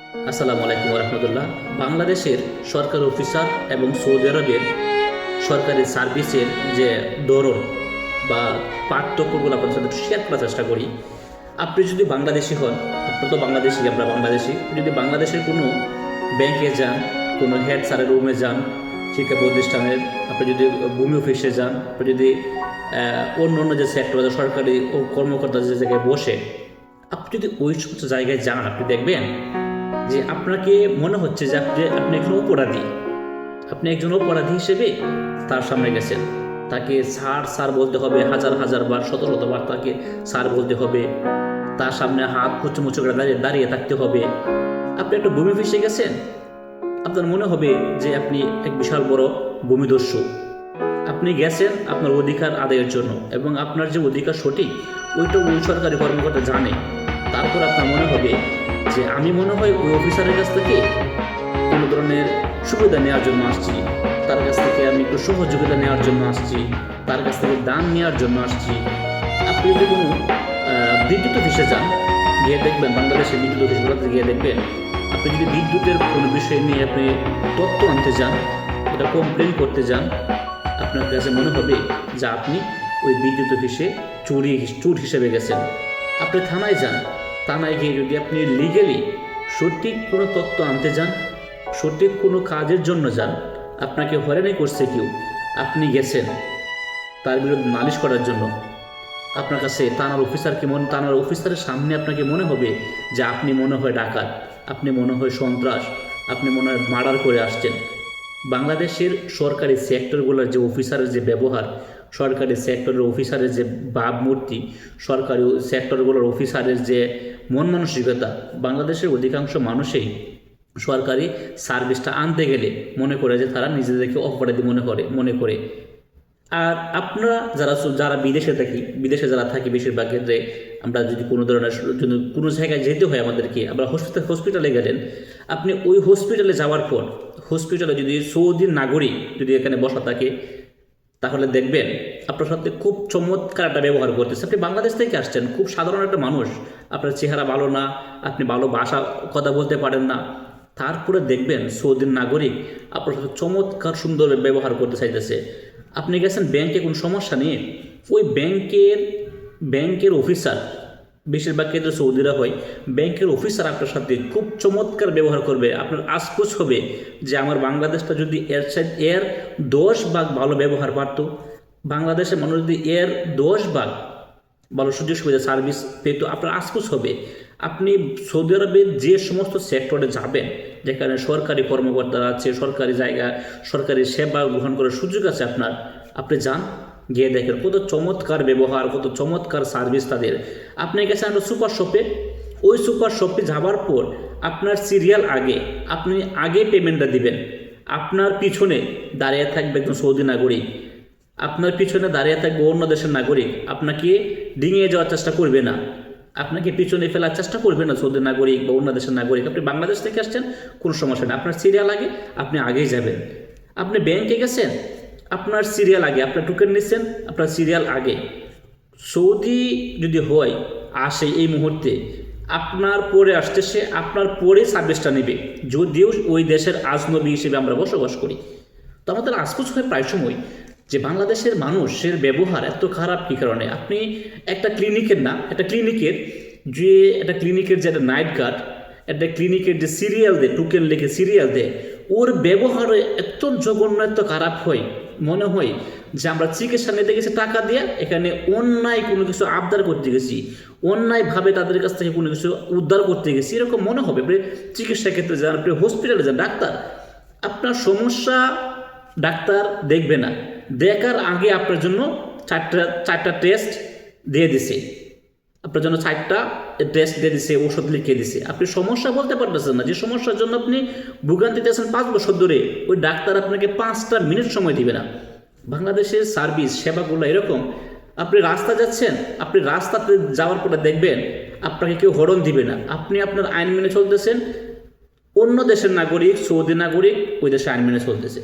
আসসালামু আলাইকুম রহমতুল্লাহ। বাংলাদেশের সরকারি অফিসার এবং সৌদি আরবের সরকারি সার্ভিসের যে ধরন বা পার্থক্যগুলো আপনার সাথে শেয়ার করার চেষ্টা করি। আপনি যদি বাংলাদেশি হন, আপনি তো বাংলাদেশি, আমরা বাংলাদেশি, যদি বাংলাদেশের কোনো ব্যাংকে যান, কোনো হেড স্যারের রুমে যান, শিক্ষা প্রতিষ্ঠানের, আপনি যদি ভূমি অফিসে যান, আপনি যদি অন্য অন্য যে সেক্টর সরকারি ও কর্মকর্তা যে জায়গায় বসে, আপনি যদি ওই সমস্ত জায়গায় যান, আপনি দেখবেন যে আপনাকে মনে হচ্ছে যে আপনি একজন অপরাধী। আপনি একজন অপরাধী হিসেবে তার সামনে গেছেন, তাকে স্যার স্যার বলতে হবে, হাজার হাজার বার, শত শতবার তাকে স্যার বলতে হবে, তার সামনে হাত মুচু মুচু করে দাঁড়িয়ে দাঁড়িয়ে থাকতে হবে। আপনি একটা ভূমি অফিসে গেছেন, আপনার মনে হবে যে আপনি এক বিশাল বড় ভূমিদস্যু। আপনি গেছেন আপনার অধিকার আদায়ের জন্য, এবং আপনার যে অধিকার সঠিক ওইটা ওই সরকারি কর্মকর্তা জানে। তারপর আপনার মনে হবে যে আমি মনে হয় ওই অফিসারের কাছ থেকে কোনো ধরনের সুবিধা নেওয়ার জন্য আসছি, তার কাছ থেকে আমি একটু সহযোগিতা নেওয়ার জন্য আসছি, তার কাছ থেকে দান নেওয়ার জন্য আসছি। আপনি যদি কোনো বিদ্যুৎ অফিসে যান, গিয়ে দেখবেন, বাংলাদেশের বিদ্যুৎ অফিসগুলোতে গিয়ে দেখবেন, আপনি যদি বিদ্যুতের কোনো বিষয় নিয়ে আপনি তথ্য আনতে যান, এটা কমপ্লেন করতে যান, আপনার কাছে মনে হবে যে আপনি ওই বিদ্যুৎ অফিসে চোর হিসেবে গেছেন। আপনি থানায় যান, থানায় গিয়ে যদি আপনি লিগেলি সঠিক কোনো তথ্য আনতে যান, সঠিক কোনো কাজের জন্য যান, আপনাকে হয়রানি করছে কেউ, আপনি গেছেন তার বিরুদ্ধে নালিশ করার জন্য, আপনার কাছে থানার অফিসারের সামনে আপনাকে মনে হবে যে আপনি মনে হয় ডাকাত, আপনি মনে হয় সন্ত্রাস, আপনি মনে হয় মার্ডার করে আসছেন। বাংলাদেশের সরকারি সেক্টরগুলোর যে অফিসারের যে ব্যবহার, সরকারি সেক্টরের অফিসারের যে ভাবমূর্তি, সরকারি সেক্টরগুলোর অফিসারের যে মন মানসিকতা, বাংলাদেশের অধিকাংশ মানুষই সরকারি সার্ভিসটা আনতে গেলে মনে করে যে তারা নিজেদেরকে অপরাধী মনে করে। আর আপনারা যারা বিদেশে যারা থাকি, বেশিরভাগ ক্ষেত্রে আমরা যদি কোনো ধরনের যদি কোনো জায়গায় যেতে হয় আমাদেরকে, আমরা হসপিটালে গেলেন, আপনি ওই হসপিটালে যাওয়ার পর, হসপিটালে যদি সৌদির নাগরিক যদি এখানে বসা থাকে, তাহলে দেখবেন আপনার সাথে খুব চমৎকার একটা ব্যবহার করতেছে। আপনি বাংলাদেশ থেকে আসছেন, খুব সাধারণ একটা মানুষ, আপনার চেহারা ভালো না, আপনি ভালো ভাষা কথা বলতে পারেন না, তারপরে দেখবেন সৌদির নাগরিক আপনার সাথে চমৎকার সুন্দর ব্যবহার করতে চাইতেছে। আপনি গেছেন ব্যাংকে কোনো সমস্যা নিয়ে, ওই ব্যাংকের অফিসার, বেশিরভাগ ক্ষেত্রে সৌদিরা হয়, ব্যাংকের অফিসার আপনার সাথে খুব চমৎকার ব্যবহার করবে। আপনার আশপাশ হবে যে আমার বাংলাদেশটা যদি এর 10 ভাগ ভালো ব্যবহার পারত, বাংলাদেশের মানুষ যদি এর 10 ভাগ ভালো সুযোগ সুবিধা সার্ভিস পেত, আপনার আশপাশ হবে। আপনি সৌদি আরবে যে সমস্ত সেক্টরে যাবেন, যেখানে সরকারি কর্মকর্তারা আছে, সরকারি জায়গা, সরকারি সেবা গ্রহণ করার সুযোগ আছে আপনার, আপনি যান, গিয়ে দেখেন কত চমৎকার ব্যবহার, কত চমৎকার সার্ভিস তাদের। আপনি গেছেন একটা সুপার শপে, ওই সুপার শপে যাওয়ার পর আপনার সিরিয়াল আগে, আপনি আগে পেমেন্টটা দিবেন, আপনার পিছনে দাঁড়িয়ে থাকবে একজন সৌদি নাগরিক, আপনার পিছনে দাঁড়িয়ে থাকবে অন্য দেশের নাগরিক, আপনাকে ডিঙিয়ে যাওয়ার চেষ্টা করবে না, আপনাকে পিছনে ফেলার চেষ্টা করবে না সৌদি নাগরিক বা অন্য দেশের নাগরিক। আপনি বাংলাদেশ থেকে আসছেন, কোনো সমস্যা নেই, আপনার সিরিয়াল আগে, আপনি আগেই যাবেন। আপনি ব্যাংকে গেছেন, আপনার সিরিয়াল আগে, আপনার টোকেন নিচ্ছেন, আপনার সিরিয়াল আগে। সৌদি যদি হয় আসে এই মুহূর্তে, আপনার পরে আসতে সে আপনার পরে সার্ভিসটা নেবে, যদিও ওই দেশের আজনবী হিসেবে আমরা বসবাস করি। তো আমাদের আশপাশ হয় প্রায় সময় যে বাংলাদেশের মানুষের ব্যবহার এত খারাপ কী কারণে। আপনি একটা ক্লিনিকের যে একটা নাইট গার্ড, একটা ক্লিনিকের যে সিরিয়াল দেয়, টোকেন লিখে সিরিয়াল দেয়, ওর ব্যবহারে এত জঘন্য, এত খারাপ হয়, মনে হয় যে আমরা চিকিৎসা নিতে গেছি টাকা দিয়ে, এখানে অন্যায় কোনো কিছু আবদার করতে গেছি, অন্যায়ভাবে তাদের কাছ থেকে কোনো কিছু উদ্ধার করতে গেছি, এরকম মনে হবে। আপনি চিকিৎসা ক্ষেত্রে যান, আপনি হসপিটালে যান, ডাক্তার আপনার সমস্যা ডাক্তার দেখবে না, দেখার আগে আপনার জন্য চারটা টেস্ট দিয়ে দিছে, আপনার জন্য 4টা টেস্ট দিয়ে দিছে, ওষুধ লিখে দিছে। আপনি সমস্যা বলতে পারতেছেন না, যে সমস্যার জন্য আপনি ভোগান্তিতে আছেন 5 বছর ধরে, ওই ডাক্তার আপনাকে 5টা মিনিট সময় দিবে না। বাংলাদেশের সার্ভিস সেবাগুলো এরকম। আপনি রাস্তা যাচ্ছেন, আপনি রাস্তাতে যাওয়ার পরে দেখবেন আপনাকে কেউ হরণ দিবে না, আপনি আপনার আইন মেনে চলতেছেন, অন্য দেশের নাগরিক, সৌদি নাগরিক ওই দেশে আইন মেনে চলতেছে।